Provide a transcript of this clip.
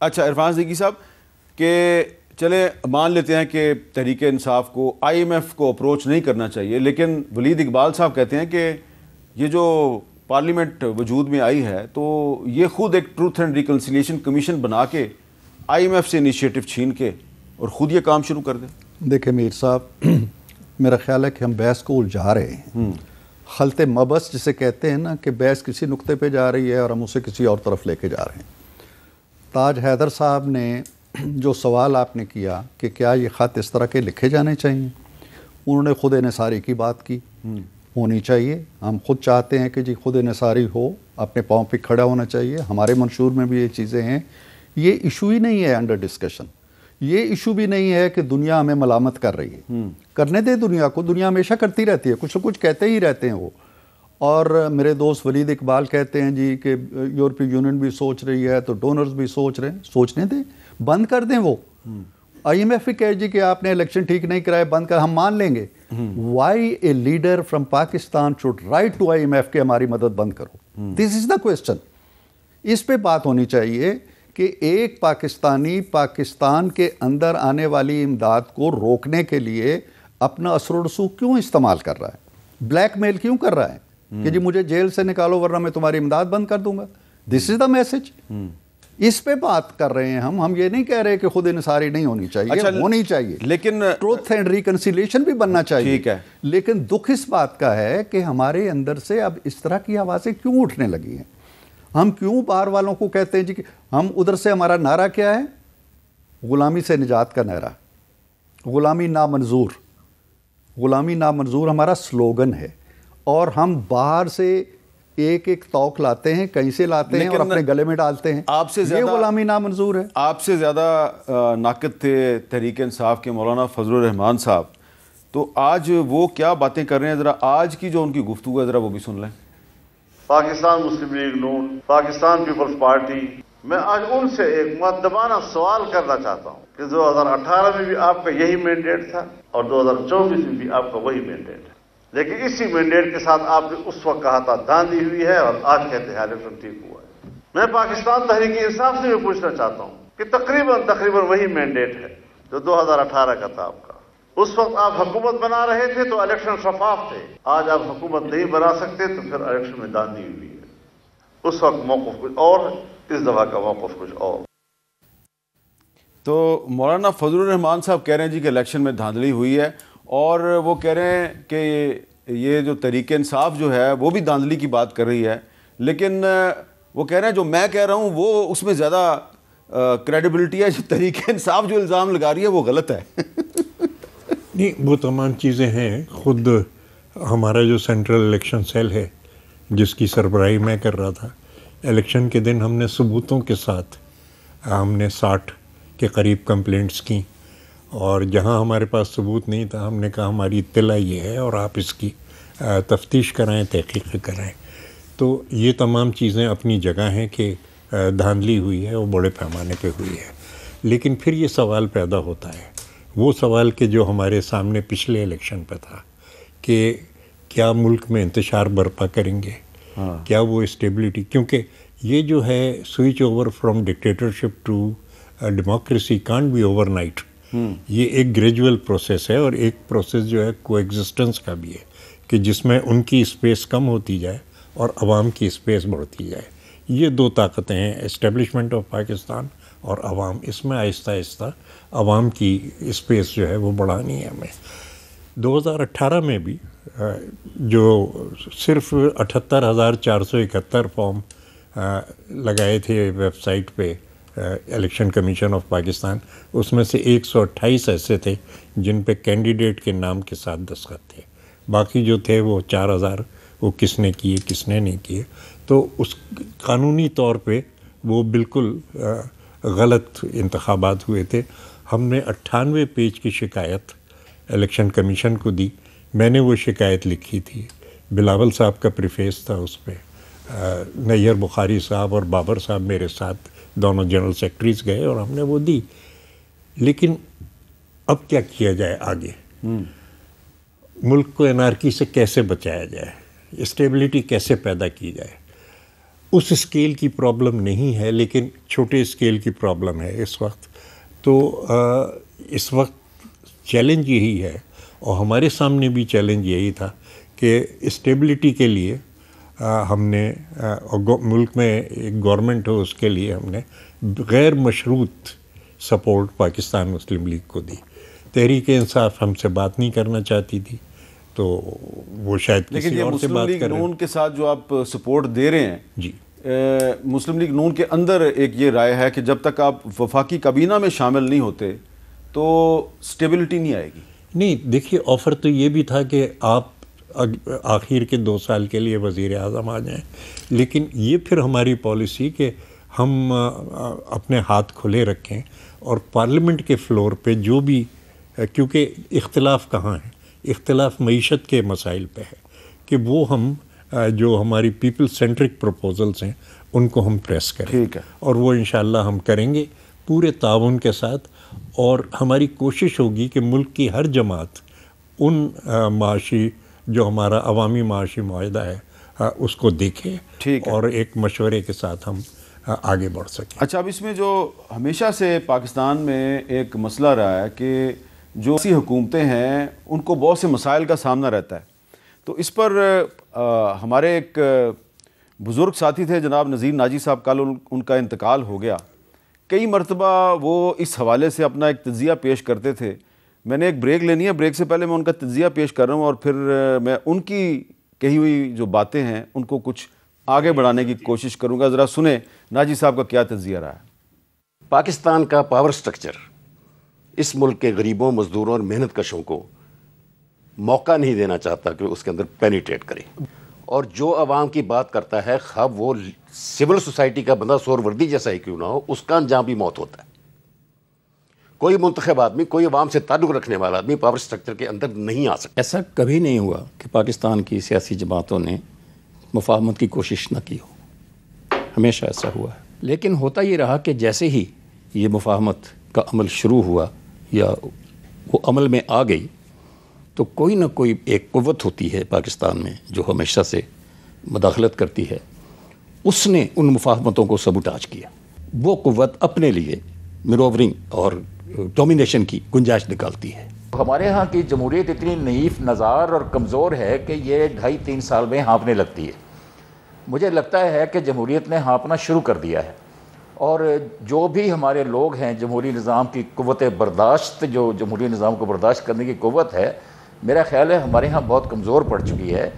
اچھا عرفان صدیقی صاحب کہ چلے مان لیتے ہیں کہ تحریک انصاف کو آئی ایم ایف کو اپروچ نہیں کرنا چاہیے، لیکن ولید اقبال صاحب کہتے ہیں کہ یہ جو پارلیمنٹ وجود میں آئی ہے تو یہ خود ایک ٹروتھ اینڈ ریکنسیلیشن کمیشن بنا کے آئی ایم ایف سے انیشیٹو چھین کے اور خود یہ کام شروع کر دیں. دیکھیں میر صاحب، میرا خیال ہے کہ ہم بحث کو الجھا رہے ہیں. خلط مبس جسے کہتے ہیں نا، کہ بحث کسی نقطے پہ جا رہی ہے اور ہم اسے کسی اور طرف لے کے جا رہے ہیں. تاج حیدر صاحب نے جو سوال آپ نے کیا کہ کیا یہ خط اس طرح کے لکھے جانے چاہیے، انہوں نے خود انحصاری کی بات کی. ہونی چاہیے، ہم خود چاہتے ہیں کہ جی خود انحصاری ہو، اپنے پاؤں پہ کھڑا ہونا چاہیے. ہمارے منشور میں بھی یہ چیزیں ہیں. یہ ایشو ہی نہیں ہے انڈر ڈسکشن. یہ ایشو بھی نہیں ہے کہ دنیا ہمیں ملامت کر رہی ہے. کرنے دے دنیا کو، دنیا ہمیشہ کرتی رہتی ہے، کچھ نہ کچھ کہتے ہی رہتے ہیں وہ. اور میرے دوست ولید اقبال کہتے ہیں جی کہ یورپی یونین بھی سوچ رہی ہے تو ڈونرز بھی سوچ رہے ہیں. سوچنے دیں، بند کر دیں. وہ آئی ایم ایف بھی کہے جی کہ آپ نے الیکشن ٹھیک نہیں کرائے، بند کر، ہم مان لیں گے. Why a leader from Pakistan should write to I M F کہ ہماری مدد بند کرو. دس از دا کوسچن. اس پہ بات ہونی چاہیے کہ ایک پاکستانی پاکستان کے اندر آنے والی امداد کو روکنے کے لیے اپنا اثر و رسوخ کیوں استعمال کر رہا ہے، بلیک میل کیوں کر رہا ہے کہ جی مجھے جیل سے نکالو ورنہ میں تمہاری امداد بند کر دوں گا. دس از دا میسج. اس پہ بات کر رہے ہیں ہم یہ نہیں کہہ رہے کہ خود انحصاری نہیں ہونی چاہیے، ہونی چاہیے، لیکن ٹروتھ اینڈ ریکنسیلیشن بھی بننا چاہیے. ٹھیک ہے. لیکن دکھ اس بات کا ہے کہ ہمارے اندر سے اب اس طرح کی آوازیں کیوں اٹھنے لگی ہیں. ہم کیوں باہر والوں کو کہتے ہیں جی کہ ہم ادھر سے، ہمارا نعرہ کیا ہے؟ غلامی سے نجات کا نعرہ، غلامی نامنظور. غلامی نامنظور ہمارا سلوگن ہے، اور ہم باہر سے ایک ایک توق لاتے ہیں، کہیں سے لاتے ہیں اور اپنے گلے میں ڈالتے ہیں. آپ سے زیادہ یہ غلامی نامنظور ہے. آپ سے زیادہ ناقد تھے تحریک انصاف کے مولانا فضل الرحمان صاحب، تو آج وہ کیا باتیں کر رہے ہیں، ذرا آج کی جو ان کی گفتگو ہے ذرا وہ بھی سن لیں. پاکستان مسلم لیگ نون، پاکستان پیپلز پارٹی، میں آج ان سے ایک مؤدبانہ سوال کرنا چاہتا ہوں کہ 2018 میں بھی آپ کا یہی مینڈیٹ تھا اور 2024 میں بھی آپ کا وہی مینڈیٹ ہے، لیکن اسی مینڈیٹ کے ساتھ آپ نے اس وقت کہا تھا داندھی ہوئی ہے اور آج کہتے ہیں الیکشن ٹھیک ہوا ہے. میں پاکستان تحریک انصاف سے بھی پوچھنا چاہتا ہوں کہ تقریباً وہی مینڈیٹ ہے جو 2018 کا تھا آپ کا. اس وقت آپ حکومت بنا رہے تھے تو الیکشن شفاف تھے. آج آپ حکومت نہیں بنا سکتے تو پھر الیکشن میں داندھی ہوئی ہے. اس وقت موقف کچھ اور، اس دفعہ کا موقف کچھ اور. تو مولانا فضل الرحمان صاحب کہہ رہے ہیں جی کہ الیکشن میں دھاندلی ہوئی ہے، اور وہ کہہ رہے ہیں کہ یہ جو تحریک انصاف جو ہے وہ بھی دھاندلی کی بات کر رہی ہے، لیکن وہ کہہ رہے ہیں جو میں کہہ رہا ہوں وہ اس میں زیادہ کریڈیبلٹی ہے. جو تحریک انصاف جو الزام لگا رہی ہے وہ غلط ہے. نہیں، وہ تمام چیزیں ہیں. خود ہمارا جو سینٹرل الیکشن سیل ہے جس کی سربراہی میں کر رہا تھا، الیکشن کے دن ہم نے ثبوتوں کے ساتھ ہم نے 60 کے قریب کمپلینٹس کی، اور جہاں ہمارے پاس ثبوت نہیں تھا ہم نے کہا ہماری اطلاع یہ ہے اور آپ اس کی تفتیش کرائیں، تحقیق کرائیں. تو یہ تمام چیزیں اپنی جگہ ہیں کہ دھاندلی ہوئی ہے، وہ بڑے پیمانے پہ ہوئی ہے. لیکن پھر یہ سوال پیدا ہوتا ہے، وہ سوال کہ جو ہمارے سامنے پچھلے الیکشن پہ تھا کہ کیا ملک میں انتشار برپا کریں گے، کیا وہ اسٹیبلٹی، کیونکہ یہ جو ہے switch over from dictatorship to democracy can't be overnight. یہ ایک گریجول پروسیس ہے، اور ایک پروسیس جو ہے کو ایگزسٹنس کا بھی ہے کہ جس میں ان کی اسپیس کم ہوتی جائے اور عوام کی اسپیس بڑھتی جائے. یہ دو طاقتیں ہیں، اسٹیبلشمنٹ آف پاکستان اور عوام. اس میں آہستہ آہستہ عوام کی اسپیس جو ہے وہ بڑھانی ہے ہمیں. 2018 میں بھی جو صرف 78,471 فارم لگائے تھے ویب سائٹ پہ الیکشن کمیشن آف پاکستان، اس میں سے 128 ایسے تھے جن پہ کینڈیڈیٹ کے نام کے ساتھ دستخط تھے. باقی جو تھے وہ 4,000 وہ کس نے کیے کس نے نہیں کیے. تو اس قانونی طور پہ وہ بالکل غلط انتخابات ہوئے تھے. ہم نے 98 پیج کی شکایت الیکشن کمیشن کو دی. میں نے وہ شکایت لکھی تھی، بلاول صاحب کا پریفیس تھا اس پہ، نیّر بخاری صاحب اور بابر صاحب میرے ساتھ دونوں جنرل سیکرٹریز گئے اور ہم نے وہ دی. لیکن اب کیا کیا جائے آگے؟ ملک کو انارکی سے کیسے بچایا جائے، اسٹیبلٹی کیسے پیدا کی جائے؟ اس اسکیل کی پرابلم نہیں ہے، لیکن چھوٹے اسکیل کی پرابلم ہے اس وقت. تو اس وقت چیلنج یہی ہے، اور ہمارے سامنے بھی چیلنج یہی تھا کہ اسٹیبلٹی کے لیے ہم نے ملک میں ایک گورنمنٹ ہو، اس کے لیے ہم نے غیر مشروط سپورٹ پاکستان مسلم لیگ کو دی. تحریک انصاف ہم سے بات نہیں کرنا چاہتی تھی، تو وہ شاید کسی اور سے بات کر رہے ہیں. مسلم لیگ نون کے ساتھ جو آپ سپورٹ دے رہے ہیں، جی، مسلم لیگ نون کے اندر ایک یہ رائے ہے کہ جب تک آپ وفاقی کابینہ میں شامل نہیں ہوتے تو سٹیبلٹی نہیں آئے گی. نہیں، دیکھیے آفر تو یہ بھی تھا کہ آپ آخر کے 2 سال کے لیے وزیر اعظم آ جائیں، لیکن یہ پھر ہماری پالیسی کہ ہم اپنے ہاتھ کھلے رکھیں اور پارلیمنٹ کے فلور پہ جو بھی، کیونکہ اختلاف کہاں ہے، اختلاف معیشت کے مسائل پہ ہے، کہ وہ ہم جو ہماری پیپل سینٹرک پروپوزلز ہیں ان کو ہم پریس کریں. ٹھیک ہے، اور وہ انشاءاللہ ہم کریں گے پورے تعاون کے ساتھ. اور ہماری کوشش ہوگی کہ ملک کی ہر جماعت ان معاشی جو ہمارا عوامی معاشی معاہدہ ہے اس کو دیکھے اور ایک مشورے کے ساتھ ہم آگے بڑھ سکیں. اچھا، اب اس میں جو ہمیشہ سے پاکستان میں ایک مسئلہ رہا ہے کہ جو ایسی حکومتیں ہیں ان کو بہت سے مسائل کا سامنا رہتا ہے. تو اس پر ہمارے ایک بزرگ ساتھی تھے جناب نذیر ناجی صاحب، کل ان کا انتقال ہو گیا. کئی مرتبہ وہ اس حوالے سے اپنا ایک تجزیہ پیش کرتے تھے. میں نے ایک بریک لینی ہے، بریک سے پہلے میں ان کا تجزیہ پیش کر رہا ہوں اور پھر میں ان کی کہی ہوئی جو باتیں ہیں ان کو کچھ آگے بڑھانے کی کوشش کروں گا. ذرا سنیں ناجی صاحب کا کیا تجزیہ رہا ہے. پاکستان کا پاور سٹرکچر اس ملک کے غریبوں، مزدوروں اور محنت کشوں کو موقع نہیں دینا چاہتا کہ اس کے اندر پینیٹریٹ کرے. اور جو عوام کی بات کرتا ہے، خواہ وہ سول سوسائٹی کا بندہ سور وردی جیسا ہی کیوں نہ ہو، اس کا انجام بھی موت ہوتا ہے. کوئی منتخب آدمی، کوئی عوام سے تعلق رکھنے والا آدمی پاور سٹرکچر کے اندر نہیں آ سکتا. ایسا کبھی نہیں ہوا کہ پاکستان کی سیاسی جماعتوں نے مفاہمت کی کوشش نہ کی ہو، ہمیشہ ایسا ہوا ہے. لیکن ہوتا یہ رہا کہ جیسے ہی یہ مفاہمت کا عمل شروع ہوا یا وہ عمل میں آ گئی، تو کوئی نہ کوئی ایک قوت ہوتی ہے پاکستان میں جو ہمیشہ سے مداخلت کرتی ہے، اس نے ان مفاہمتوں کو سبوٹاج کیا. وہ قوت اپنے لیے مینوورنگ اور ڈومینیشن کی گنجائش نکالتی ہے. ہمارے ہاں کی جمہوریت اتنی نحیف نظار اور کمزور ہے کہ یہ 2.5-3 سال میں ہانپنے لگتی ہے. مجھے لگتا ہے کہ جمہوریت نے ہانپنا شروع کر دیا ہے، اور جو بھی ہمارے لوگ ہیں، جمہوری نظام کی قوت برداشت، جو جمہوری نظام کو برداشت کرنے کی قوت ہے، میرا خیال ہے ہمارے ہاں بہت کمزور پڑ چکی ہے.